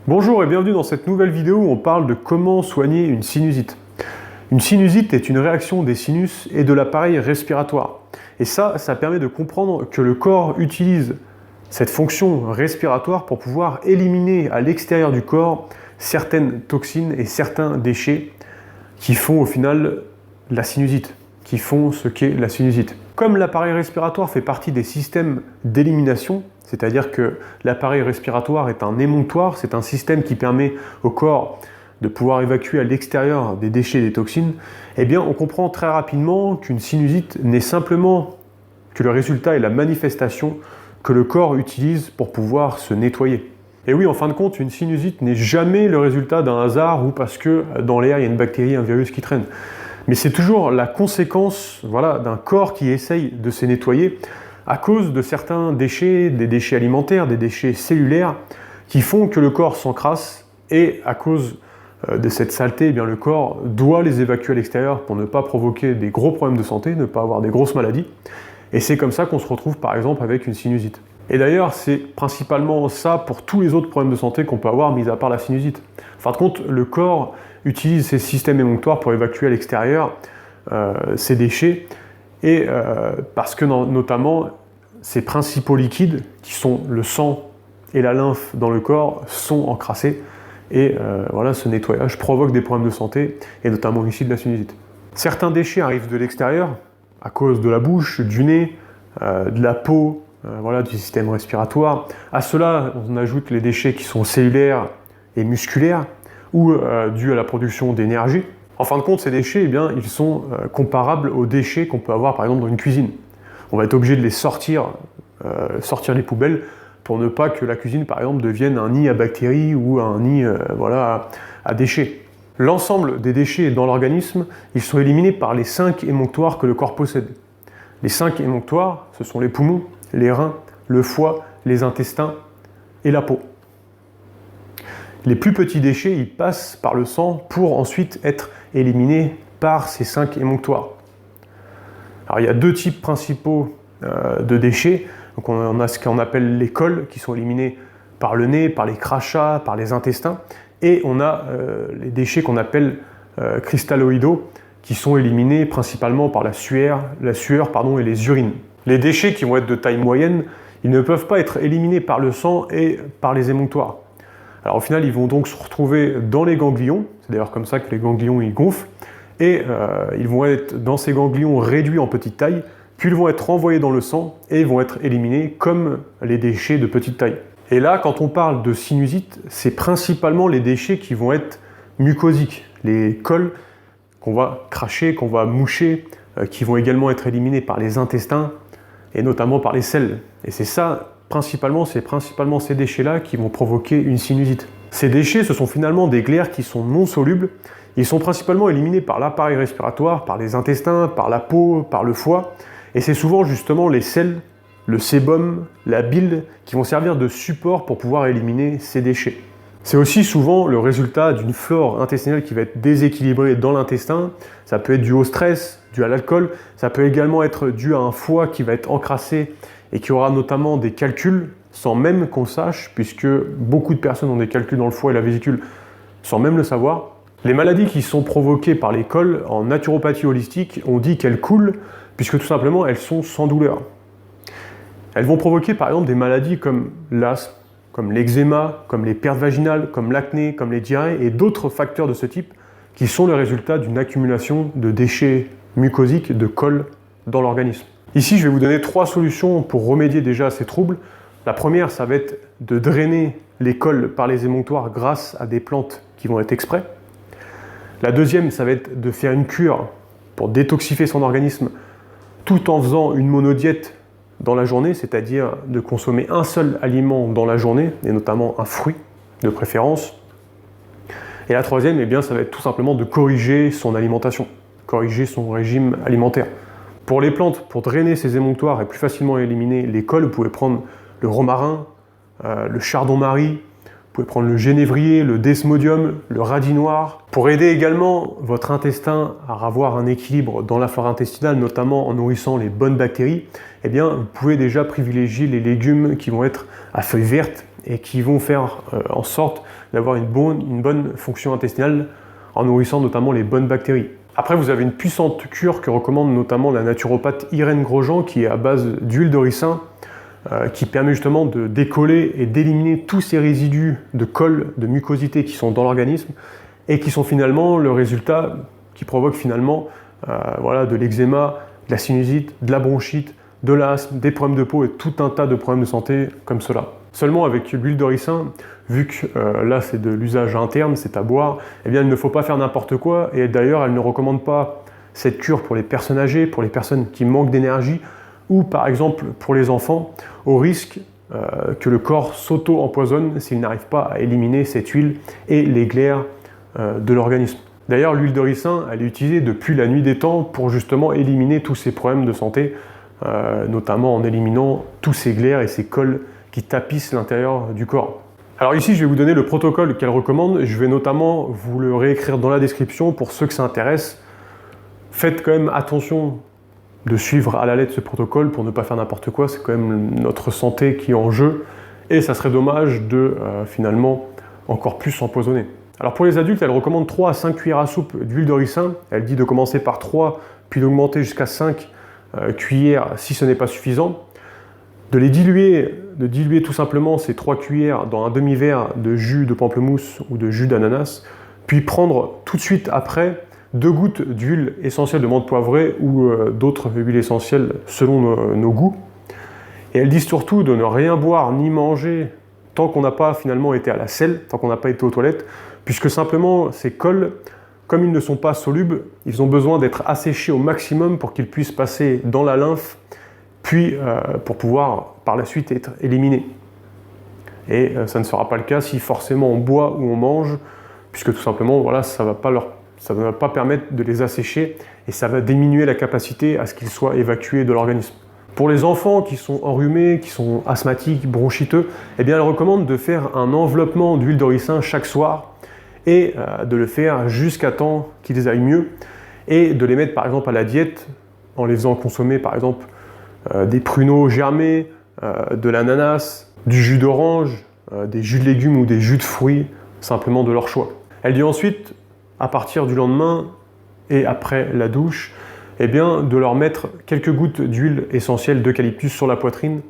Bonjour et bienvenue dans cette nouvelle vidéo où on parle de comment soigner une sinusite. Une sinusite est une réaction des sinus et de l'appareil respiratoire. Et ça permet de comprendre que le corps utilise cette fonction respiratoire pour pouvoir éliminer à l'extérieur du corps certaines toxines et certains déchets qui font au final la sinusite, qui font ce qu'est la sinusite. Comme l'appareil respiratoire fait partie des systèmes d'élimination, c'est-à-dire que l'appareil respiratoire est un émonctoire, c'est un système qui permet au corps de pouvoir évacuer à l'extérieur des déchets et des toxines, eh bien on comprend très rapidement qu'une sinusite n'est simplement que le résultat et la manifestation que le corps utilise pour pouvoir se nettoyer. Et oui, en fin de compte, une sinusite n'est jamais le résultat d'un hasard ou parce que dans l'air il y a une bactérie, un virus qui traîne. Mais c'est toujours la conséquence d'un corps qui essaye de se nettoyer à cause de certains déchets, des déchets alimentaires, des déchets cellulaires, qui font que le corps s'encrasse et à cause de cette saleté, eh bien, le corps doit les évacuer à l'extérieur pour ne pas provoquer des gros problèmes de santé, ne pas avoir des grosses maladies. Et c'est comme ça qu'on se retrouve par exemple avec une sinusite. Et d'ailleurs, c'est principalement ça pour tous les autres problèmes de santé qu'on peut avoir, mis à part la sinusite. En fin de compte, le corps utilise ces systèmes émonctoires pour évacuer à l'extérieur ces déchets, et parce que notamment ces principaux liquides, qui sont le sang et la lymphe dans le corps, sont encrassés, et ce nettoyage provoque des problèmes de santé, et notamment ici de la sinusite. Certains déchets arrivent de l'extérieur, à cause de la bouche, du nez, de la peau, du système respiratoire. À cela, on ajoute les déchets qui sont cellulaires et musculaires, ou dus à la production d'énergie. En fin de compte, ces déchets, ils sont comparables aux déchets qu'on peut avoir par exemple dans une cuisine. On va être obligé de les sortir des poubelles pour ne pas que la cuisine par exemple devienne un nid à bactéries ou un nid à déchets. L'ensemble des déchets dans l'organisme, ils sont éliminés par les 5 émonctoires que le corps possède. Les 5 émonctoires, ce sont les poumons, les reins, le foie, les intestins et la peau. Les plus petits déchets, ils passent par le sang pour ensuite être éliminés par ces 5 émonctoires. Alors il y a 2 types principaux de déchets. Donc on a ce qu'on appelle les cols qui sont éliminés par le nez, par les crachats, par les intestins. Et on a les déchets qu'on appelle cristalloïdaux qui sont éliminés principalement par la sueur et les urines. Les déchets qui vont être de taille moyenne, ils ne peuvent pas être éliminés par le sang et par les émonctoires. Alors au final, ils vont donc se retrouver dans les ganglions, c'est d'ailleurs comme ça que les ganglions ils gonflent, et ils vont être dans ces ganglions réduits en petite taille, puis ils vont être renvoyés dans le sang et ils vont être éliminés comme les déchets de petite taille. Et là, quand on parle de sinusite, c'est principalement les déchets qui vont être mucosiques, les cols qu'on va cracher, qu'on va moucher, qui vont également être éliminés par les intestins et notamment par les selles. Et c'est principalement ces déchets-là qui vont provoquer une sinusite. Ces déchets, ce sont finalement des glaires qui sont non solubles. Ils sont principalement éliminés par l'appareil respiratoire, par les intestins, par la peau, par le foie. Et c'est souvent justement les selles, le sébum, la bile qui vont servir de support pour pouvoir éliminer ces déchets. C'est aussi souvent le résultat d'une flore intestinale qui va être déséquilibrée dans l'intestin. Ça peut être dû au stress, dû à l'alcool. Ça peut également être dû à un foie qui va être encrassé et qui aura notamment des calculs sans même qu'on le sache, puisque beaucoup de personnes ont des calculs dans le foie et la vésicule sans même le savoir. Les maladies qui sont provoquées par les cols en naturopathie holistique, on dit qu'elles coulent, puisque tout simplement elles sont sans douleur. Elles vont provoquer par exemple des maladies comme l'asthme, comme l'eczéma, comme les pertes vaginales, comme l'acné, comme les diarrhées et d'autres facteurs de ce type qui sont le résultat d'une accumulation de déchets mucosiques, de cols dans l'organisme. Ici, je vais vous donner 3 solutions pour remédier déjà à ces troubles. La première, ça va être de drainer les cols par les émonctoires grâce à des plantes qui vont être exprès. La deuxième, ça va être de faire une cure pour détoxifier son organisme tout en faisant une monodiète dans la journée, c'est-à-dire de consommer un seul aliment dans la journée, et notamment un fruit de préférence. Et la troisième, ça va être tout simplement de corriger son alimentation, corriger son régime alimentaire. Pour les plantes, pour drainer ces émonctoires et plus facilement éliminer les cols, vous pouvez prendre le romarin, le chardon-marie, vous pouvez prendre le génévrier, le desmodium, le radis noir. Pour aider également votre intestin à avoir un équilibre dans la flore intestinale, notamment en nourrissant les bonnes bactéries, vous pouvez déjà privilégier les légumes qui vont être à feuilles vertes et qui vont faire en sorte d'avoir une bonne fonction intestinale en nourrissant notamment les bonnes bactéries. Après, vous avez une puissante cure que recommande notamment la naturopathe Irène Grosjean, qui est à base d'huile de ricin, qui permet justement de décoller et d'éliminer tous ces résidus de colle, de mucosité qui sont dans l'organisme et qui sont finalement le résultat qui provoque finalement de l'eczéma, de la sinusite, de la bronchite, de l'asthme, des problèmes de peau et tout un tas de problèmes de santé comme cela. Seulement avec l'huile de ricin, vu que là c'est de l'usage interne, c'est à boire, eh bien il ne faut pas faire n'importe quoi, et d'ailleurs elle ne recommande pas cette cure pour les personnes âgées, pour les personnes qui manquent d'énergie, ou par exemple pour les enfants, au risque que le corps s'auto-empoisonne s'il n'arrive pas à éliminer cette huile et les glaires de l'organisme. D'ailleurs l'huile de ricin, elle est utilisée depuis la nuit des temps pour justement éliminer tous ces problèmes de santé, notamment en éliminant tous ces glaires et ces cols qui tapissent l'intérieur du corps. Alors ici, je vais vous donner le protocole qu'elle recommande. Je vais notamment vous le réécrire dans la description pour ceux que ça intéresse. Faites quand même attention de suivre à la lettre ce protocole pour ne pas faire n'importe quoi. C'est quand même notre santé qui est en jeu et ça serait dommage de finalement encore plus s'empoisonner. Alors pour les adultes, elle recommande 3 à 5 cuillères à soupe d'huile de ricin. Elle dit de commencer par 3, puis d'augmenter jusqu'à 5 cuillères si ce n'est pas suffisant. De diluer tout simplement ces 3 cuillères dans un demi-verre de jus de pamplemousse ou de jus d'ananas, puis prendre tout de suite après 2 gouttes d'huile essentielle de menthe poivrée ou d'autres huiles essentielles selon nos goûts. Et elles disent surtout de ne rien boire ni manger tant qu'on n'a pas finalement été à la selle, tant qu'on n'a pas été aux toilettes, puisque simplement ces cols, comme ils ne sont pas solubles, ils ont besoin d'être asséchés au maximum pour qu'ils puissent passer dans la lymphe, puis pour pouvoir par la suite être éliminés. Et ça ne sera pas le cas si forcément on boit ou on mange, puisque tout simplement voilà, ça ne va pas permettre de les assécher et ça va diminuer la capacité à ce qu'ils soient évacués de l'organisme. Pour les enfants qui sont enrhumés, qui sont asthmatiques, bronchiteux, eh bien elle recommande de faire un enveloppement d'huile de ricin chaque soir et de le faire jusqu'à temps qu'ils aillent mieux et de les mettre par exemple à la diète en les faisant consommer par exemple des pruneaux germés, de l'ananas, du jus d'orange, des jus de légumes ou des jus de fruits, simplement de leur choix. Elle dit ensuite, à partir du lendemain et après la douche, eh bien, de leur mettre quelques gouttes d'huile essentielle d'eucalyptus sur la poitrine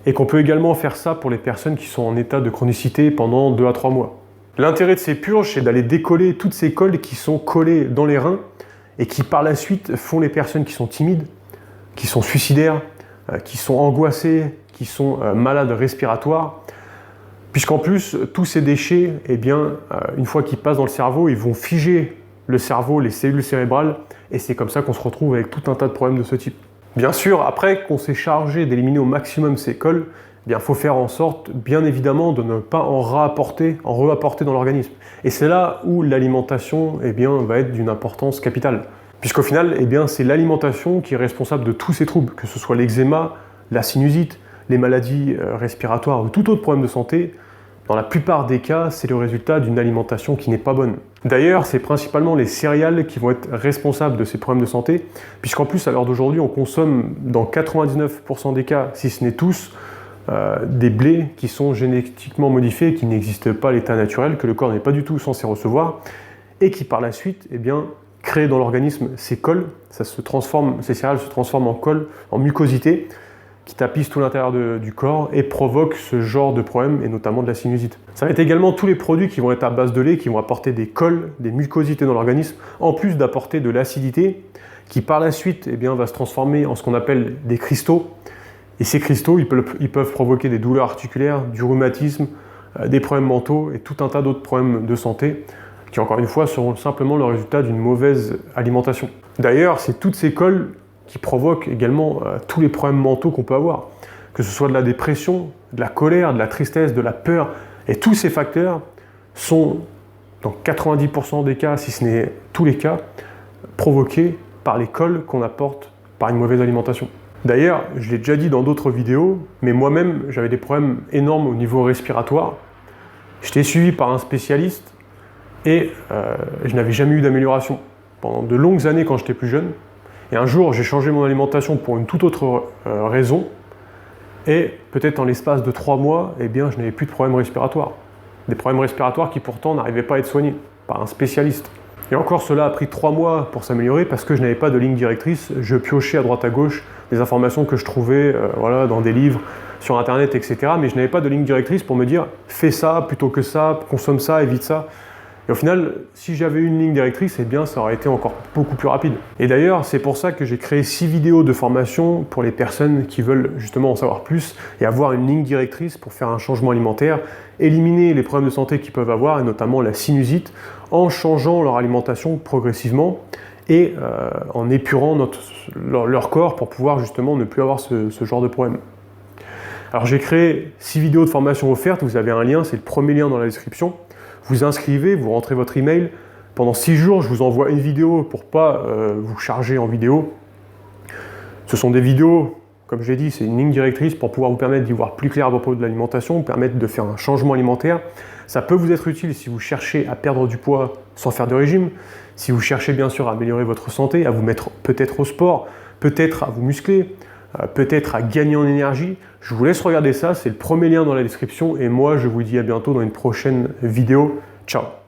et qu'on peut également faire ça pour les personnes qui sont en état de chronicité pendant 2 à 3 mois. L'intérêt de ces purges, c'est d'aller décoller toutes ces cols qui sont collés dans les reins et qui par la suite font les personnes qui sont timides, qui sont suicidaires, qui sont angoissés, qui sont malades respiratoires, puisqu'en plus, tous ces déchets, eh bien, une fois qu'ils passent dans le cerveau, ils vont figer le cerveau, les cellules cérébrales, et c'est comme ça qu'on se retrouve avec tout un tas de problèmes de ce type. Bien sûr, après qu'on s'est chargé d'éliminer au maximum ces cols, eh bien, faut faire en sorte, bien évidemment, de ne pas en reapporter dans l'organisme. Et c'est là où l'alimentation eh bien, va être d'une importance capitale. Puisqu'au final, eh bien, c'est l'alimentation qui est responsable de tous ces troubles, que ce soit l'eczéma, la sinusite, les maladies respiratoires ou tout autre problème de santé. Dans la plupart des cas, c'est le résultat d'une alimentation qui n'est pas bonne. D'ailleurs, c'est principalement les céréales qui vont être responsables de ces problèmes de santé, puisqu'en plus, à l'heure d'aujourd'hui, on consomme dans 99% des cas, si ce n'est tous, des blés qui sont génétiquement modifiés, qui n'existent pas à l'état naturel, que le corps n'est pas du tout censé recevoir, et qui par la suite, eh bien, créent dans l'organisme ces cols, ces céréales se transforment en cols, en mucosité, qui tapissent tout l'intérieur du corps et provoquent ce genre de problème, et notamment de la sinusite. Ça va être également tous les produits qui vont être à base de lait, qui vont apporter des cols, des mucosités dans l'organisme, en plus d'apporter de l'acidité, qui par la suite eh bien, va se transformer en ce qu'on appelle des cristaux. Et ces cristaux, ils peuvent provoquer des douleurs articulaires, du rhumatisme, des problèmes mentaux et tout un tas d'autres problèmes de santé, qui encore une fois seront simplement le résultat d'une mauvaise alimentation. D'ailleurs, c'est toutes ces cols qui provoquent également tous les problèmes mentaux qu'on peut avoir, que ce soit de la dépression, de la colère, de la tristesse, de la peur, et tous ces facteurs sont, dans 90% des cas, si ce n'est tous les cas, provoqués par les cols qu'on apporte par une mauvaise alimentation. D'ailleurs, je l'ai déjà dit dans d'autres vidéos, mais moi-même, j'avais des problèmes énormes au niveau respiratoire. J'étais suivi par un spécialiste et je n'avais jamais eu d'amélioration pendant de longues années quand j'étais plus jeune. Et un jour, j'ai changé mon alimentation pour une toute autre raison. Et peut-être en l'espace de 3 mois, eh bien, je n'avais plus de problèmes respiratoires. Des problèmes respiratoires qui pourtant n'arrivaient pas à être soignés par un spécialiste. Et encore, cela a pris 3 mois pour s'améliorer parce que je n'avais pas de ligne directrice. Je piochais à droite à gauche des informations que je trouvais voilà, dans des livres, sur internet, etc. Mais je n'avais pas de ligne directrice pour me dire fais ça plutôt que ça, consomme ça, évite ça. Et au final, si j'avais une ligne directrice, eh bien, ça aurait été encore beaucoup plus rapide. Et d'ailleurs, c'est pour ça que j'ai créé 6 vidéos de formation pour les personnes qui veulent justement en savoir plus et avoir une ligne directrice pour faire un changement alimentaire, éliminer les problèmes de santé qu'ils peuvent avoir, et notamment la sinusite, en changeant leur alimentation progressivement et en épurant leur corps pour pouvoir justement ne plus avoir ce genre de problème. Alors j'ai créé 6 vidéos de formation offertes, vous avez un lien, c'est le premier lien dans la description. Vous inscrivez, vous rentrez votre email. Pendant 6 jours, je vous envoie une vidéo pour ne pas vous charger en vidéo. Ce sont des vidéos, comme je l'ai dit, c'est une ligne directrice pour pouvoir vous permettre d'y voir plus clair à propos de l'alimentation, vous permettre de faire un changement alimentaire. Ça peut vous être utile si vous cherchez à perdre du poids sans faire de régime, si vous cherchez bien sûr à améliorer votre santé, à vous mettre peut-être au sport, peut-être à vous muscler, peut-être à gagner en énergie. Je vous laisse regarder ça, c'est le premier lien dans la description et moi je vous dis à bientôt dans une prochaine vidéo. Ciao!